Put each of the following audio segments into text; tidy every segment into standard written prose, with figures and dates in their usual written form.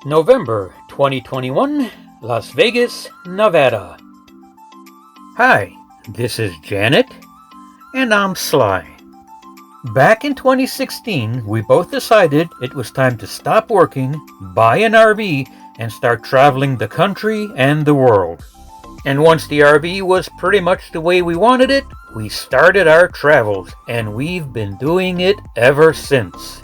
November 2021, Las Vegas, Nevada. Hi, this is Janet, and I'm Sly. Back in 2016, we both decided it was time to stop working, buy an RV, and start traveling the country and the world. And once the RV was pretty much the way we wanted it, we started our travels, and we've been doing it ever since.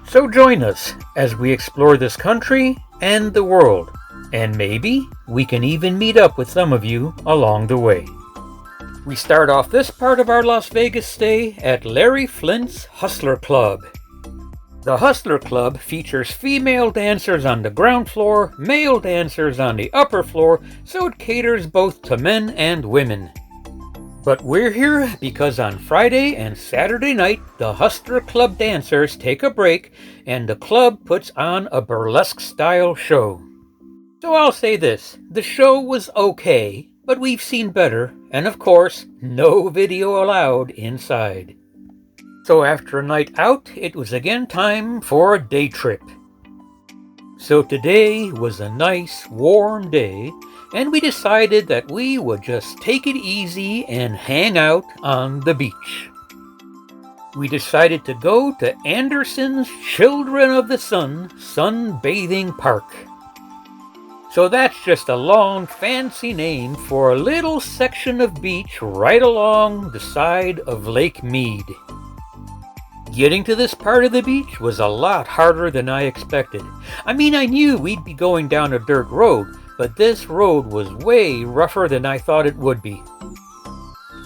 So join us as we explore this country and the world, and maybe we can even meet up with some of you along the way. We start off this part of our Las Vegas stay at Larry Flint's Hustler Club. The Hustler Club features female dancers on the ground floor, male dancers on the upper floor, so it caters both to men and women. But we're here because on Friday and Saturday night, the Hustler Club dancers take a break and the club puts on a burlesque-style show. So I'll say this, the show was okay, but we've seen better, and of course, no video allowed inside. So after a night out, it was again time for a day trip. So today was a nice, warm day, and we decided that we would just take it easy and hang out on the beach. We decided to go to Anderson's Children of the Sun Sunbathing Park. So that's just a long, fancy name for a little section of beach right along the side of Lake Mead. Getting to this part of the beach was a lot harder than I expected. I knew we'd be going down a dirt road, but this road was way rougher than I thought it would be.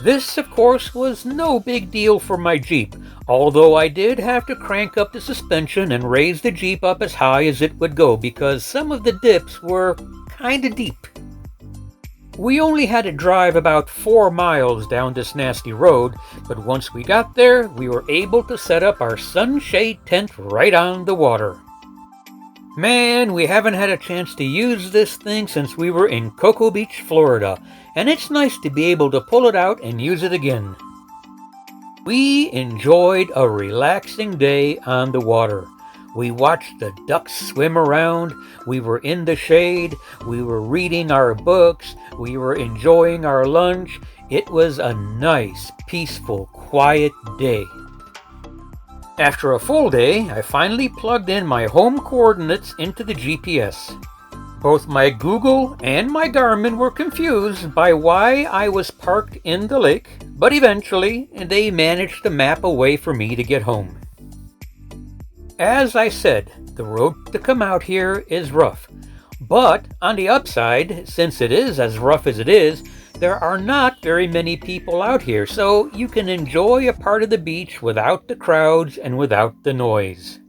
This, of course, was no big deal for my Jeep, although I did have to crank up the suspension and raise the Jeep up as high as it would go because some of the dips were kinda deep. We only had to drive about 4 miles down this nasty road, but once we got there, we were able to set up our sunshade tent right on the water. Man, we haven't had a chance to use this thing since we were in Cocoa Beach, Florida, and it's nice to be able to pull it out and use it again. We enjoyed a relaxing day on the water. We watched the ducks swim around, we were in the shade, we were reading our books, we were enjoying our lunch. It was a nice, peaceful, quiet day. After a full day, I finally plugged in my home coordinates into the GPS. Both my Google and my Garmin were confused by why I was parked in the lake, but eventually they managed to map a way for me to get home. As I said, the road to come out here is rough. But on the upside, since it is as rough as it is, there are not very many people out here, so you can enjoy a part of the beach without the crowds and without the noise.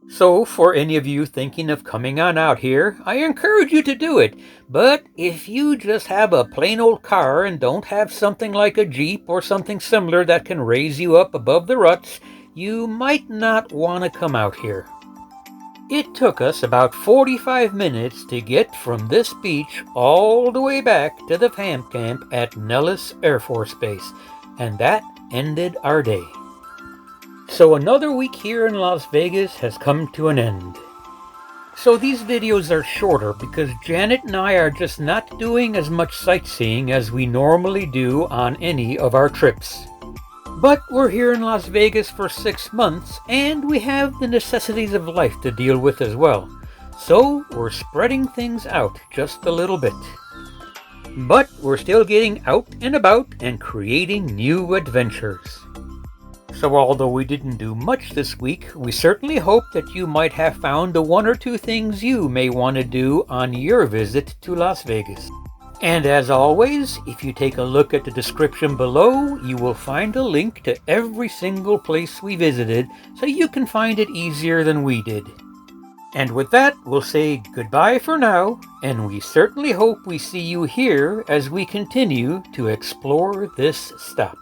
So for any of you thinking of coming on out here, I encourage you to do it. But if you just have a plain old car and don't have something like a Jeep or something similar that can raise you up above the ruts, you might not want to come out here. It took us about 45 minutes to get from this beach all the way back to the fam camp at Nellis Air Force Base, and that ended our day. So another week here in Las Vegas has come to an end. So these videos are shorter because Janet and I are just not doing as much sightseeing as we normally do on any of our trips. But we're here in Las Vegas for 6 months, and we have the necessities of life to deal with as well. So we're spreading things out just a little bit. But we're still getting out and about and creating new adventures. So although we didn't do much this week, we certainly hope that you might have found the 1 or 2 things you may want to do on your visit to Las Vegas. And as always, if you take a look at the description below, you will find a link to every single place we visited, so you can find it easier than we did. And with that, we'll say goodbye for now, and we certainly hope we see you here as we continue to explore this stop.